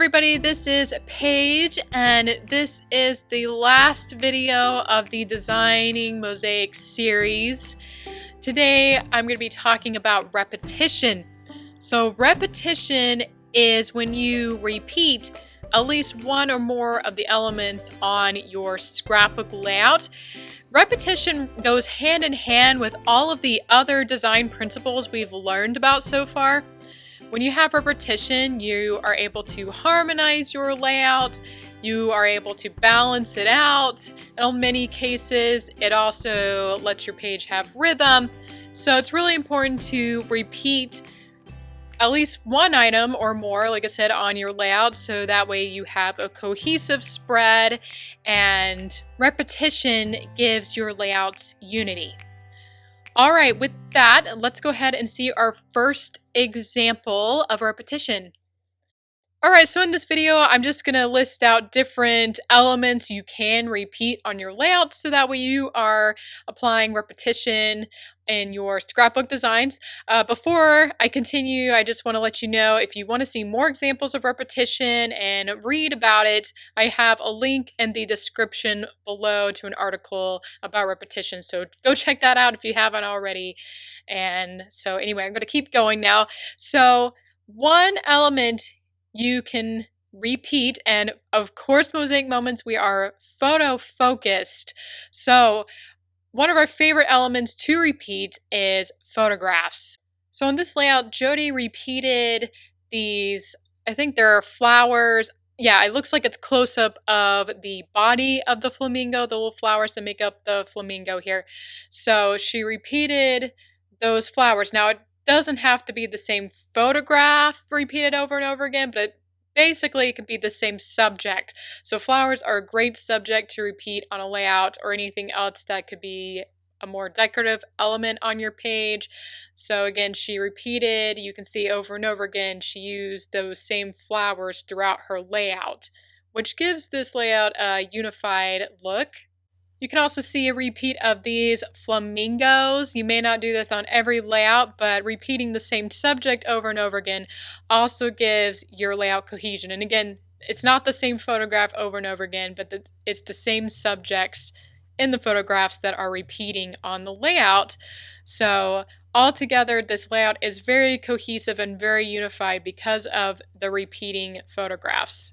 everybody, this is Paige, and this is the last video of the Designing Mosaics series. Today I'm going to be talking about repetition. So repetition is when you repeat at least one or more of the elements on your scrapbook layout. Repetition goes hand in hand with all of the other design principles we've learned about so far. When you have repetition, you are able to harmonize your layout, you are able to balance it out, and in many cases, it also lets your page have rhythm. So it's really important to repeat at least one item or more, like I said, on your layout, so that way you have a cohesive spread, and repetition gives your layouts unity. All right, with that, let's go ahead and see our first example of repetition. All right, so in this video, I'm just going to list out different elements you can repeat on your layout, so that way you are applying repetition in your scrapbook designs. Before I continue, I just want to let you know, if you want to see more examples of repetition and read about it, I have a link in the description below to an article about repetition. So go check that out if you haven't already. And so anyway, I'm going to keep going now. So one element you can repeat, and of course, Mosaic Moments, we are photo focused. So one of our favorite elements to repeat is photographs. So in this layout, Jody repeated these, I think they're flowers. Yeah, it looks like it's close-up of the body of the flamingo, the little flowers that make up the flamingo here. So she repeated those flowers. Now, it doesn't have to be the same photograph repeated over and over again, but basically it can be the same subject. So flowers are a great subject to repeat on a layout, or anything else that could be a more decorative element on your page. So again, she repeated, you can see over and over again, she used those same flowers throughout her layout, which gives this layout a unified look. You can also see a repeat of these flamingos. You may not do this on every layout, but repeating the same subject over and over again also gives your layout cohesion. And again, it's not the same photograph over and over again, but it's the same subjects in the photographs that are repeating on the layout. So altogether, this layout is very cohesive and very unified because of the repeating photographs.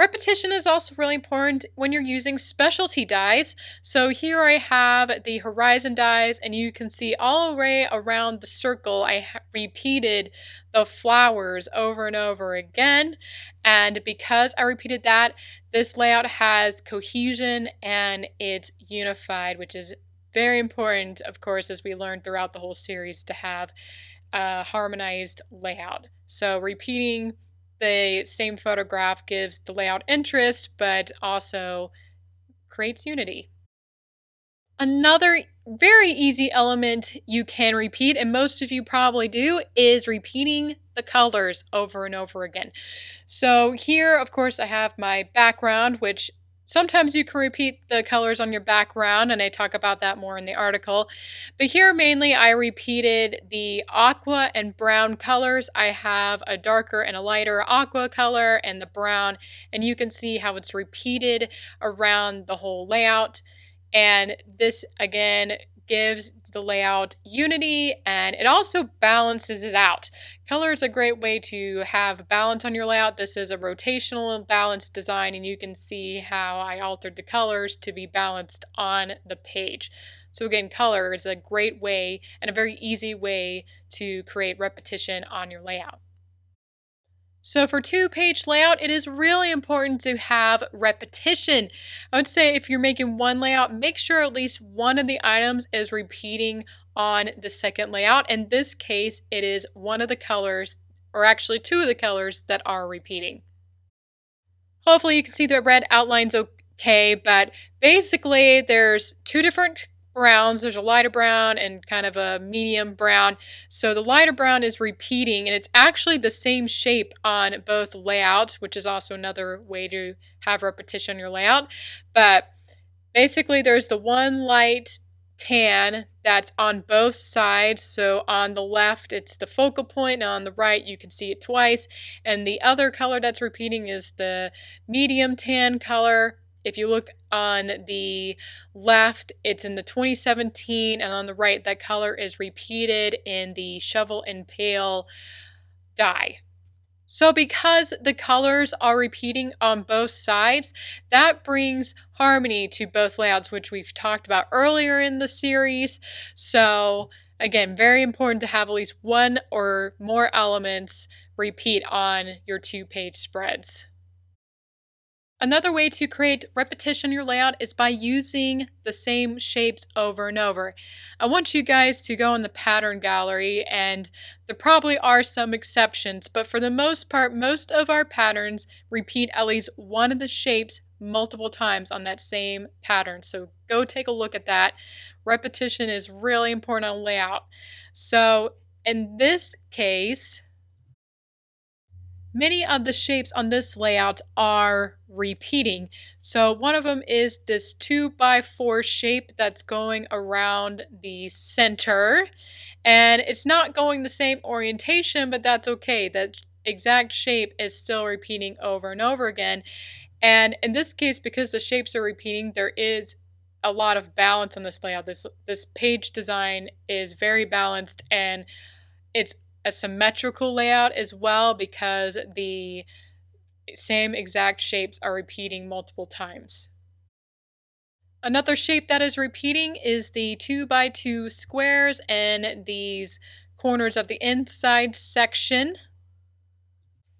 Repetition is also really important when you're using specialty dies. So here I have the horizon dies, and you can see all the way around the circle I repeated the flowers over and over again. And because I repeated that, this layout has cohesion and it's unified, which is very important, of course, as we learned throughout the whole series, to have a harmonized layout. So repeating the same photograph gives the layout interest, but also creates unity. Another very easy element you can repeat, and most of you probably do, is repeating the colors over and over again. So here, of course, I have my background, which sometimes you can repeat the colors on your background, and I talk about that more in the article. But here, mainly, I repeated the aqua and brown colors. I have a darker and a lighter aqua color and the brown, and you can see how it's repeated around the whole layout. And this, again, gives the layout unity, and it also balances it out. Color is a great way to have balance on your layout. This is a rotational balanced design, and you can see how I altered the colors to be balanced on the page. So again, color is a great way and a very easy way to create repetition on your layout. So for two-page layout, it is really important to have repetition. I would say if you're making one layout, make sure at least one of the items is repeating on the second layout. In this case, it is one of the colors, or actually two of the colors, that are repeating. Hopefully you can see the red outlines okay, but basically there's two different browns. There's a lighter brown and kind of a medium brown. So the lighter brown is repeating, and it's actually the same shape on both layouts, which is also another way to have repetition on your layout. But basically there's the one light tan that's on both sides. So on the left, it's the focal point, and on the right, you can see it twice. And the other color that's repeating is the medium tan color. If you look on the left, it's in the 2017, and on the right, that color is repeated in the Shovel and Pail dye. So because the colors are repeating on both sides, that brings harmony to both layouts, which we've talked about earlier in the series. So again, very important to have at least one or more elements repeat on your 2-page spreads. Another way to create repetition in your layout is by using the same shapes over and over. I want you guys to go in the pattern gallery, and there probably are some exceptions, but for the most part, most of our patterns repeat at least one of the shapes multiple times on that same pattern. So go take a look at that. Repetition is really important on layout. So in this case, many of the shapes on this layout are repeating. So one of them is this 2x4 shape that's going around the center. And it's not going the same orientation, but that's okay. That exact shape is still repeating over and over again. And in this case, because the shapes are repeating, there is a lot of balance on this layout. This page design is very balanced, and it's a symmetrical layout as well because the same exact shapes are repeating multiple times. Another shape that is repeating is the 2x2 squares and these corners of the inside section.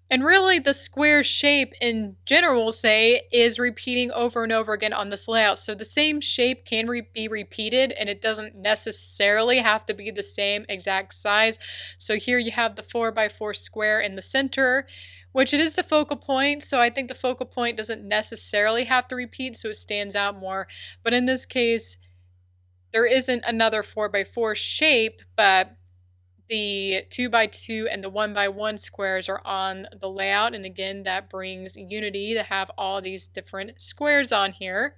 And really, the square shape in general, we'll say, is repeating over and over again on this layout. So the same shape can be repeated, and it doesn't necessarily have to be the same exact size. So here you have the 4x4 square in the center, which it is the focal point. So I think the focal point doesn't necessarily have to repeat, so it stands out more. But in this case, there isn't another 4x4 shape, but the 2x2 and the 1x1 squares are on the layout, and again, that brings unity to have all these different squares on here.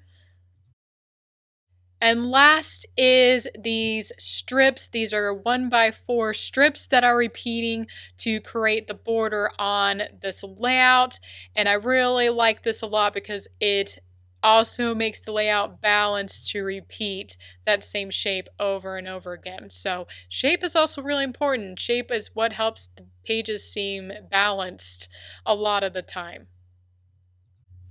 And last is these strips. These are 1x4 strips that are repeating to create the border on this layout. And I really like this a lot because it also makes the layout balanced to repeat that same shape over and over again. So shape is also really important. Shape is what helps the pages seem balanced a lot of the time.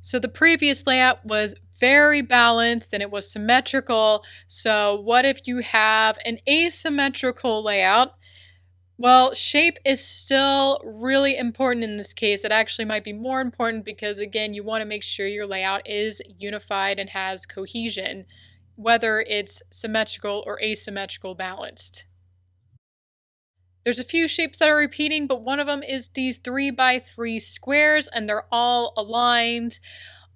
So the previous layout was very balanced and it was symmetrical. So what if you have an asymmetrical layout? Well, shape is still really important in this case. It actually might be more important because, again, you want to make sure your layout is unified and has cohesion, whether it's symmetrical or asymmetrical balanced. There's a few shapes that are repeating, but one of them is these 3x3 squares, and they're all aligned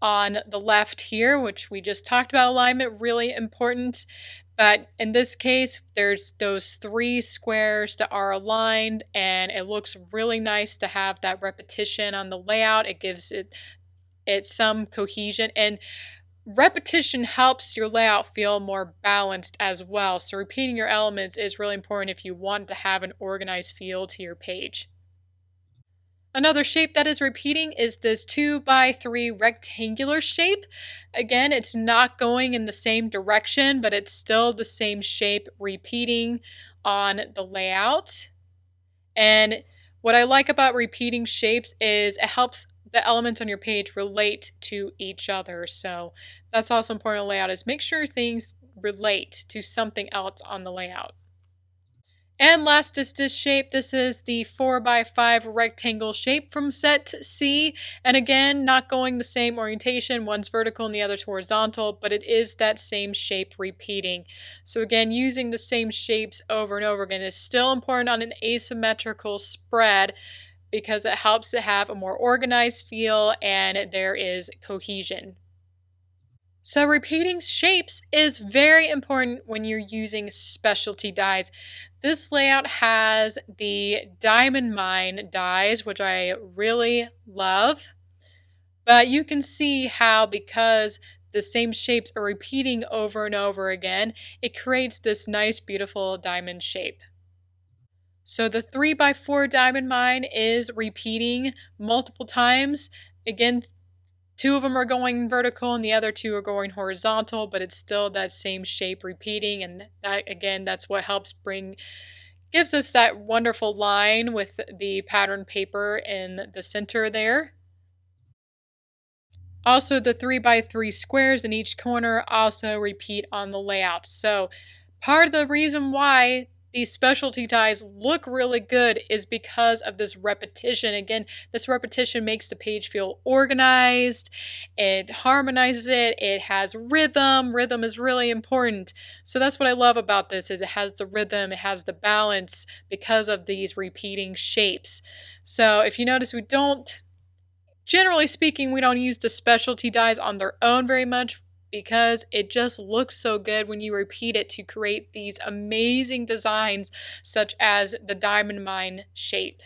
on the left here, which we just talked about alignment, really important. But in this case, there's those 3 squares that are aligned, and it looks really nice to have that repetition on the layout. It gives it some cohesion, and repetition helps your layout feel more balanced as well. So repeating your elements is really important if you want to have an organized feel to your page. Another shape that is repeating is this 2x3 rectangular shape. Again, it's not going in the same direction, but it's still the same shape repeating on the layout. And what I like about repeating shapes is it helps the elements on your page relate to each other. So that's also important in layout, is make sure things relate to something else on the layout. And last is this shape. This is the 4x5 rectangle shape from set C. And again, not going the same orientation. One's vertical and the other's horizontal, but it is that same shape repeating. So again, using the same shapes over and over again is still important on an asymmetrical spread because it helps to have a more organized feel and there is cohesion. So repeating shapes is very important when you're using specialty dies. This layout has the diamond mine dies, which I really love. But you can see how, because the same shapes are repeating over and over again, it creates this nice, beautiful diamond shape. So the 3x4 diamond mine is repeating multiple times. Again, two of them are going vertical and the other two are going horizontal, but it's still that same shape repeating. And that, again, that's what gives us that wonderful line with the pattern paper in the center there. Also, the 3x3 squares in each corner also repeat on the layout. So part of the reason why these specialty dies look really good is because of this repetition. Again, this repetition makes the page feel organized, it harmonizes it, it has rhythm. Rhythm is really important. So that's what I love about this, is it has the rhythm, it has the balance because of these repeating shapes. So if you notice, generally speaking, we don't use the specialty dies on their own very much because it just looks so good when you repeat it to create these amazing designs such as the diamond mine shape.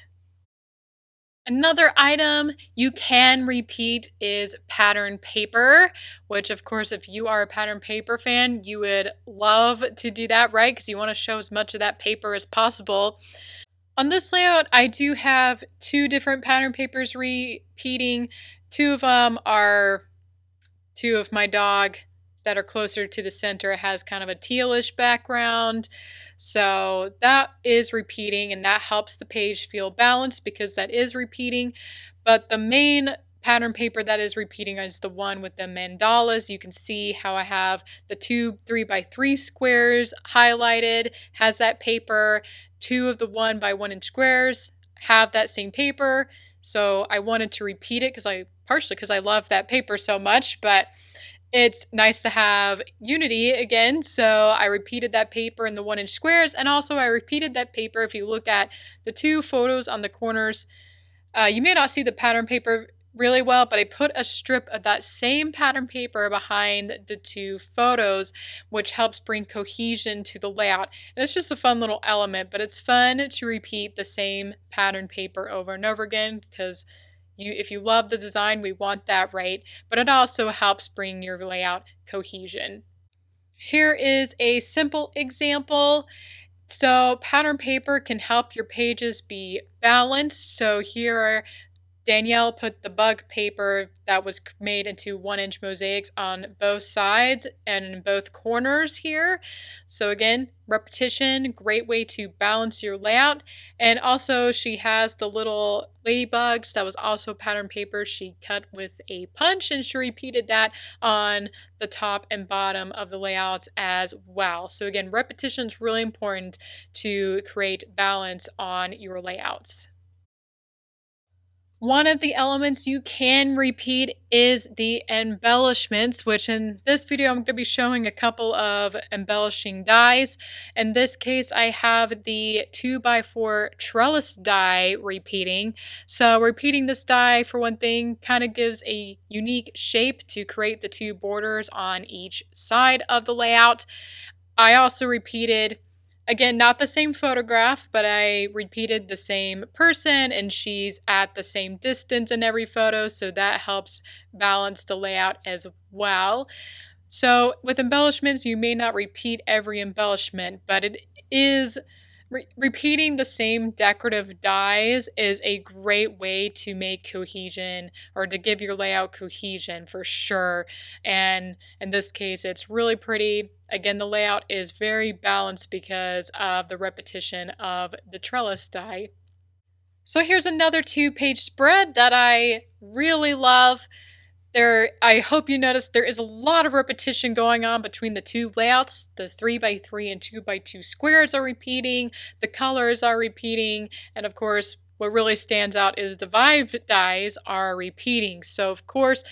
Another item you can repeat is pattern paper, which of course, if you are a pattern paper fan, you would love to do that, right? Because you want to show as much of that paper as possible. On this layout, I do have two different pattern papers repeating. Two of them are two of my dog that are closer to the center. It has kind of a tealish background. So that is repeating, and that helps the page feel balanced because that is repeating. But the main pattern paper that is repeating is the one with the mandalas. You can see how I have the two 3x3 squares highlighted, has that paper. Two of the 1x1 squares have that same paper. So I wanted to repeat it partially because I love that paper so much, but it's nice to have unity again. So I repeated that paper in the 1-inch squares, and also I repeated that paper. If you look at the two photos on the corners, you may not see the pattern paper really well, but I put a strip of that same pattern paper behind the two photos, which helps bring cohesion to the layout. And it's just a fun little element, but it's fun to repeat the same pattern paper over and over again because if you love the design, we want that, right? But it also helps bring your layout cohesion. Here is a simple example. So pattern paper can help your pages be balanced. So here Danielle put the bug paper that was made into 1-inch mosaics on both sides and in both corners here. So again, repetition, great way to balance your layout. And also she has the little ladybugs that was also pattern paper she cut with a punch, and she repeated that on the top and bottom of the layouts as well. So again, repetition is really important to create balance on your layouts. One of the elements you can repeat is the embellishments, which in this video I'm going to be showing a couple of embellishing dies. In this case, I have the 2x4 trellis die repeating. So repeating this die, for one thing, kind of gives a unique shape to create the two borders on each side of the layout. I also repeated, again, not the same photograph, but I repeated the same person, and she's at the same distance in every photo, so that helps balance the layout as well. So with embellishments, you may not repeat every embellishment, but it is repeating the same decorative dies is a great way to make cohesion, or to give your layout cohesion for sure. And in this case, it's really pretty. Again, the layout is very balanced because of the repetition of the trellis die. So here's another 2-page spread that I really love. I hope you noticed there is a lot of repetition going on between the two layouts. The 3x3 and 2x2 squares are repeating, the colors are repeating, and of course, what really stands out is the vibe dies are repeating. So of course,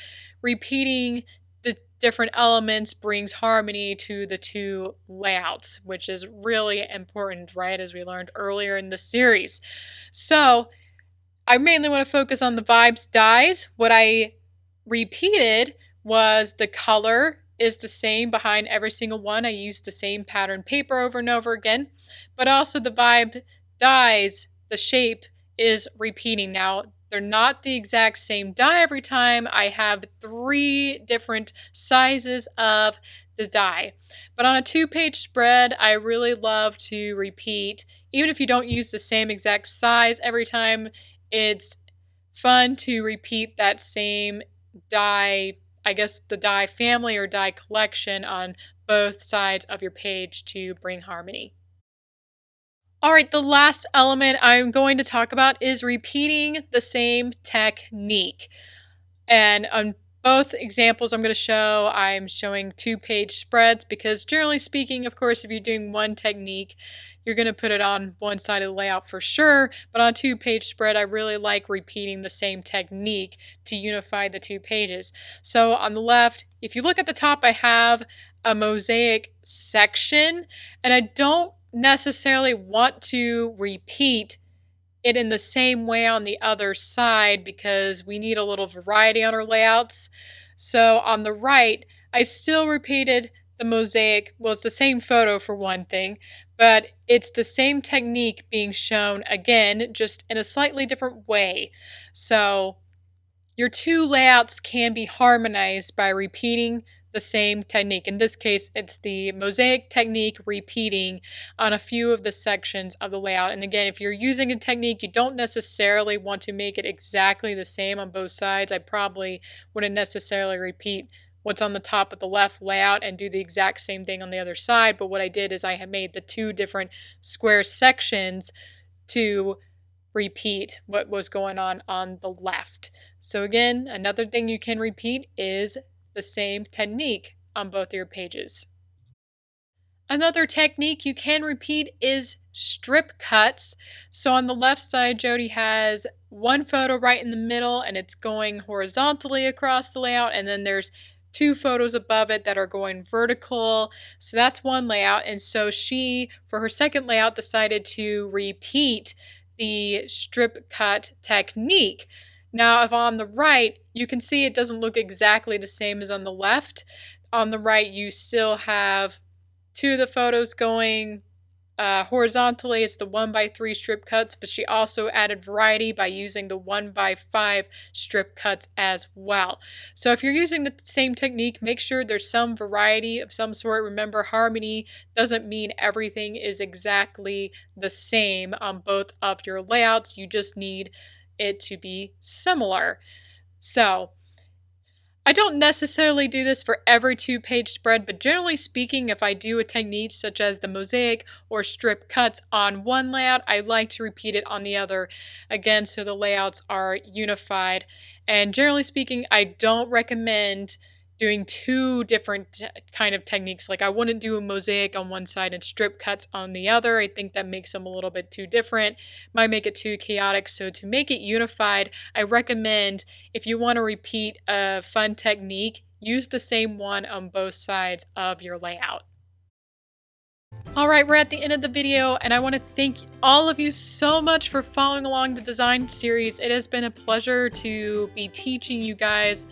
repeating the different elements brings harmony to the two layouts, which is really important, right, as we learned earlier in the series. So I mainly want to focus on the vibes dies. What I repeated was the color is the same behind every single one. I used the same pattern paper over and over again, but also the vibe dies, the shape is repeating. Now, they're not the exact same die every time. I have 3 different sizes of the die. But on a 2-page spread, I really love to repeat. Even if you don't use the same exact size every time, it's fun to repeat that same die, I guess the die family or die collection on both sides of your page to bring harmony. Alright, the last element I'm going to talk about is repeating the same technique. And on both examples I'm going to show, I'm showing 2-page spreads because generally speaking, of course, if you're doing one technique, you're going to put it on one side of the layout for sure. But on a 2-page spread, I really like repeating the same technique to unify the 2 pages. So on the left, if you look at the top, I have a mosaic section, and I don't necessarily want to repeat it in the same way on the other side because we need a little variety on our layouts. So on the right, I still repeated the mosaic. Well, it's the same photo for one thing, but it's the same technique being shown again, just in a slightly different way. So your 2 layouts can be harmonized by repeating the same technique. In this case, it's the mosaic technique repeating on a few of the sections of the layout. And again, if you're using a technique, you don't necessarily want to make it exactly the same on both sides. I probably wouldn't necessarily repeat what's on the top of the left layout and do the exact same thing on the other side. But what I did is I had made the 2 different square sections to repeat what was going on the left. So again, another thing you can repeat is the same technique on both your pages. Another technique you can repeat is strip cuts. So on the left side, Jody has one photo right in the middle and it's going horizontally across the layout, and then there's 2 photos above it that are going vertical. So that's one layout. And so she, for her second layout, decided to repeat the strip cut technique. Now, if on the right, you can see it doesn't look exactly the same as on the left. On the right, you still have 2 of the photos going horizontally. It's the 1x3 strip cuts, but she also added variety by using the 1x5 strip cuts as well. So if you're using the same technique, make sure there's some variety of some sort. Remember, harmony doesn't mean everything is exactly the same on both of your layouts. You just need it to be similar. So I don't necessarily do this for every 2-page spread, but generally speaking, if I do a technique such as the mosaic or strip cuts on one layout, I like to repeat it on the other, again, so the layouts are unified. And generally speaking, I don't recommend doing 2 different kind of techniques. Like I wouldn't do a mosaic on one side and strip cuts on the other. I think that makes them a little bit too different. Might make it too chaotic. So to make it unified, I recommend if you want to repeat a fun technique, use the same one on both sides of your layout. Alright, we're at the end of the video, and I want to thank all of you so much for following along the design series. It has been a pleasure to be teaching you guys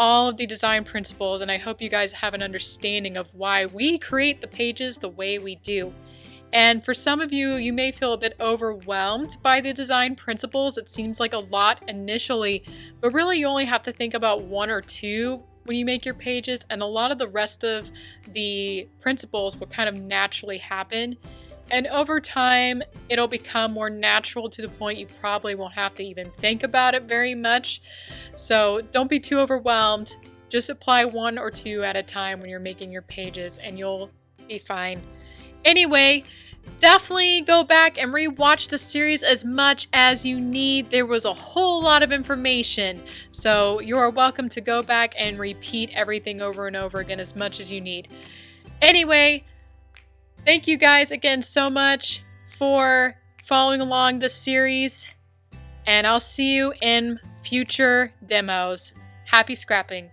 all of the design principles, and I hope you guys have an understanding of why we create the pages the way we do. And for some of you, you may feel a bit overwhelmed by the design principles. It seems like a lot initially, but really you only have to think about 1 or 2 when you make your pages, and a lot of the rest of the principles will kind of naturally happen. And over time, it'll become more natural to the point you probably won't have to even think about it very much. So don't be too overwhelmed. Just apply 1 or 2 at a time when you're making your pages and you'll be fine. Anyway, definitely go back and rewatch the series as much as you need. There was a whole lot of information. So you are welcome to go back and repeat everything over and over again as much as you need. Anyway, thank you guys again so much for following along this series, and I'll see you in future demos. Happy scrapping!